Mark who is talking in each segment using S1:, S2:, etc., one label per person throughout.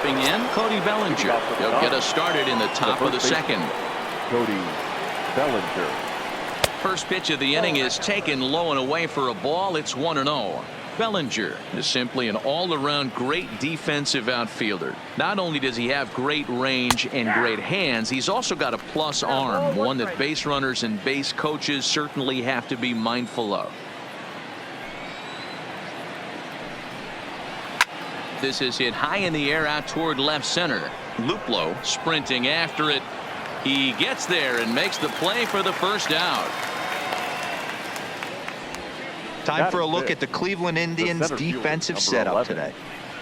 S1: Stepping in, Cody Bellinger. He'll get us started in the top of the second.
S2: Cody Bellinger.
S1: First pitch of the inning is taken low and away for a ball. It's 1-0. Bellinger is simply an all-around great defensive outfielder. Not only does he have great range and great hands, he's also got a plus arm, one that base runners and base coaches certainly have to be mindful of. This is hit high in the air out toward left center. Luplow sprinting after it. He gets there and makes the play for the first out.
S3: Time for a look at the Cleveland Indians' defensive setup today.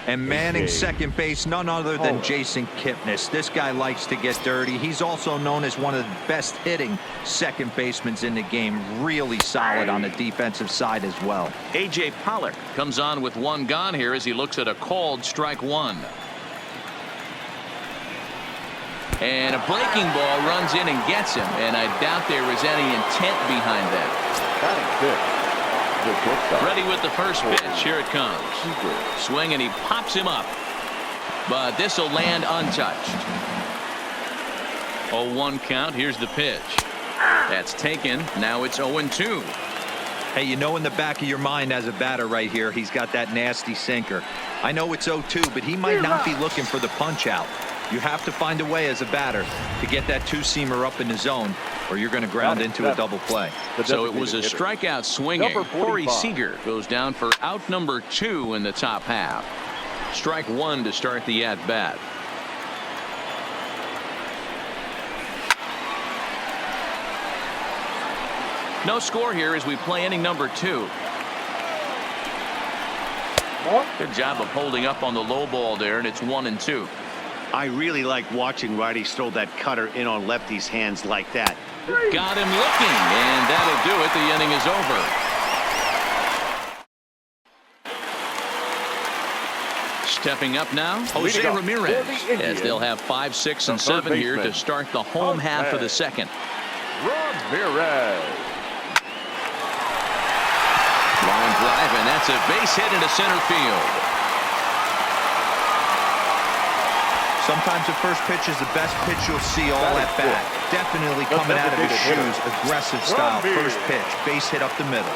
S3: And manning second base, none other than Jason Kipnis. This guy likes to get dirty. He's also known as one of the best hitting second basemen in the game. Really solid on the defensive side as well.
S1: A.J. Pollock comes on with one gone here as he looks at a called strike one. And a breaking ball runs in and gets him. And I doubt there was any intent behind that.
S2: That is good.
S1: Ready with the first pitch. Here it comes. Swing and he pops him up. But this will land untouched. 0-1 count. Here's the pitch. That's taken. Now it's 0-2.
S3: Hey, you know in the back of your mind as a batter right here, he's got that nasty sinker. I know it's 0-2, but he might not be looking for the punch out. You have to find a way as a batter to get that two-seamer up in the zone, or you're going to ground into a double play.
S1: So it was a strikeout swinging. Corey Seager goes down for out number 2 in the top half. Strike one to start the at-bat. No score here as we play inning number 2. Good job of holding up on the low ball there, and it's 1-2.
S4: I really like watching righties throw that cutter in on lefties' hands like that.
S1: Got him looking, and that'll do it. The inning is over. Stepping up now, Jose Ramirez, as they'll have 5, 6, and 7 here to start the home half of the second.
S2: Ramirez.
S1: Line drive, and that's a base hit into center field.
S3: Sometimes the first pitch is the best pitch you'll see all at bat. Definitely coming out of his shoes. Aggressive style. First pitch. Base hit up the middle.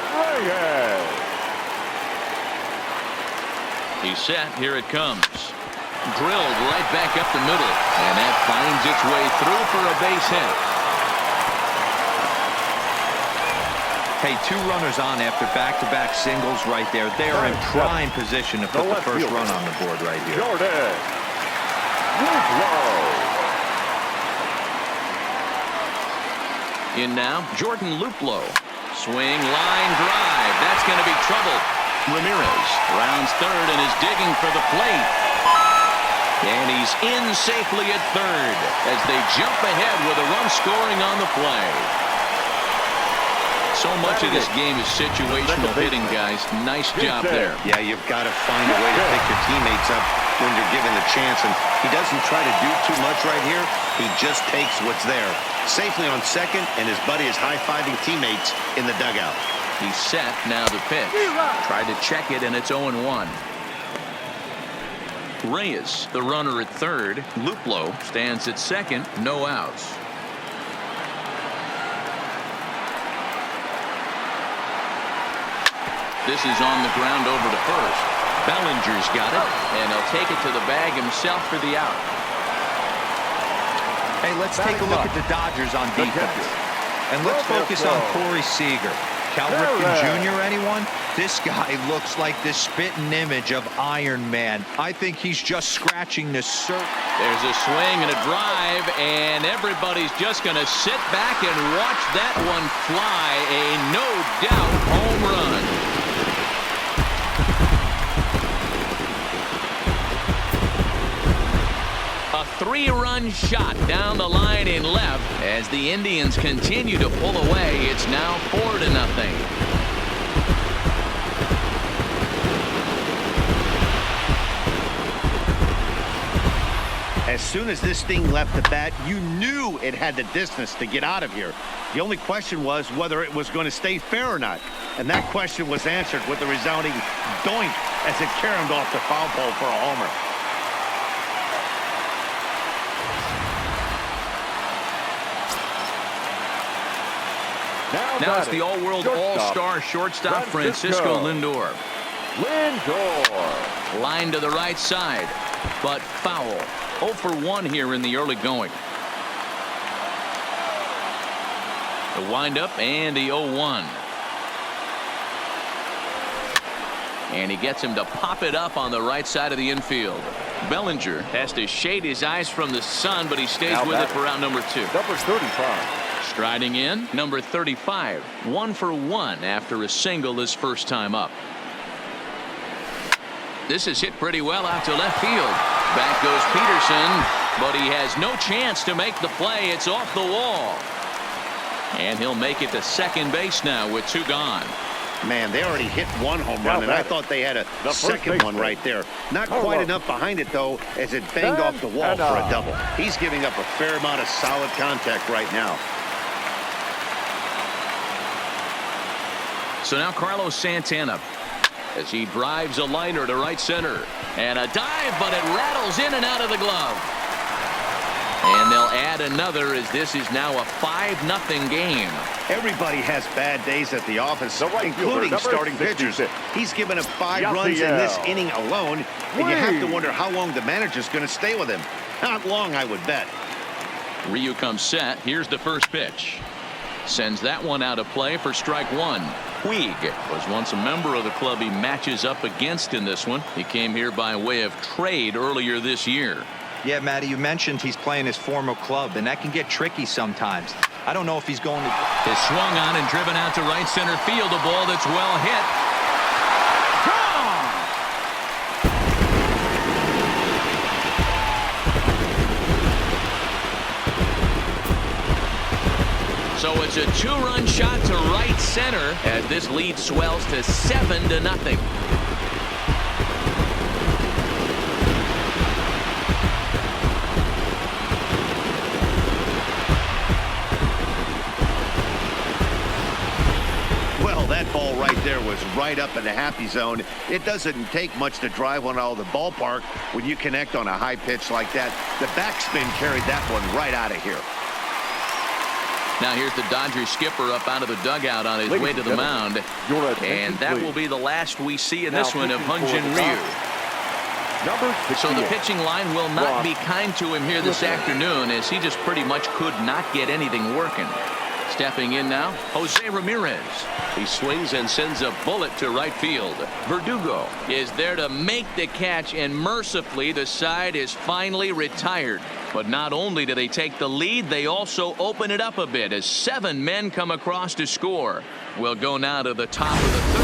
S1: He's set. Here it comes. Drilled right back up the middle. And that finds its way through for a base hit.
S3: Hey, 2 runners on after back-to-back singles right there. They are in prime position to put the first run on the board right here.
S1: In now, Jordan Luplow. Swing, line drive. That's going to be trouble. Ramirez rounds third and is digging for the plate. And he's in safely at third as they jump ahead with a run scoring on the play. So much of this game is situational hitting, guys. Nice job there.
S4: Yeah, you've got to find a way to pick your teammates up when you're given the chance. And he doesn't try to do too much right here. He just takes what's there. Safely on second, and his buddy is high-fiving teammates in the dugout.
S1: He's set. Now the pitch. Tried to check it, and it's 0-1. Reyes, the runner at third. Luplow stands at second. No outs. This is on the ground over to first. Bellinger's got it, and he'll take it to the bag himself for the out.
S3: Hey, let's take a look at the Dodgers on defense. And let's focus on Corey Seager. Cal Ripken Jr., anyone? This guy looks like the spitting image of Iron Man. I think he's just scratching the surface.
S1: There's a swing and a drive, and everybody's just going to sit back and watch that one fly. A no-doubt home run. A 3-run shot down the line in left as the Indians continue to pull away. It's now 4-0.
S4: As soon as this thing left the bat, you knew it had the distance to get out of here. The only question was whether it was going to stay fair or not. And that question was answered with a resounding doink as it caromed off the foul pole for a homer.
S1: Now it's the all-world all-star shortstop Francisco Lindor. Line to the right side, but foul. 0 for 1 here in the early going. The windup and the 0-1. And he gets him to pop it up on the right side of the infield. Bellinger has to shade his eyes from the sun, but he stays with it for out number 2.
S2: Number 35.
S1: Striding in, number 35. 1 for 1 after a single his first time up. This is hit pretty well out to left field. Back goes Peterson, but he has no chance to make the play. It's off the wall. And he'll make it to second base now with 2 gone.
S4: Man, they already hit 1 home run, and I thought they had a second one right there. Not quite enough behind it, though, as it banged off the wall for a double. He's giving up a fair amount of solid contact right now.
S1: So now Carlos Santana as he drives a liner to right center. And a dive, but it rattles in and out of the glove. And they'll add another as this is now a 5-0 game.
S4: Everybody has bad days at the office, including starting pitchers. He's given up 5 runs in this inning alone, and you have to wonder how long the manager's going to stay with him. Not long, I would bet.
S1: Ryu comes set. Here's the first pitch. Sends that one out of play for strike 1. Puig was once a member of the club he matches up against in this one. He came here by way of trade earlier this year.
S3: Yeah, Matty, you mentioned he's playing his former club, and that can get tricky sometimes. I don't know if he's going to...
S1: Is swung on and driven out to right center field. A ball that's well hit. Gone! So it's a 2-run shot to right center as this lead swells to 7-0.
S4: That ball right there was right up in the happy zone. It doesn't take much to drive one out of the ballpark when you connect on a high pitch like that. The backspin carried that one right out of here.
S1: Now here's the Dodgers skipper up out of the dugout on his way to the mound. And that will be the last we see in this one of Hyun-Jin Ryu. So the pitching line will not be kind to him here this afternoon, as he just pretty much could not get anything working. Stepping in now, Jose Ramirez. He swings and sends a bullet to right field. Verdugo is there to make the catch, and mercifully the side is finally retired. But not only do they take the lead, they also open it up a bit as 7 men come across to score. We'll go now to the top of the 3rd.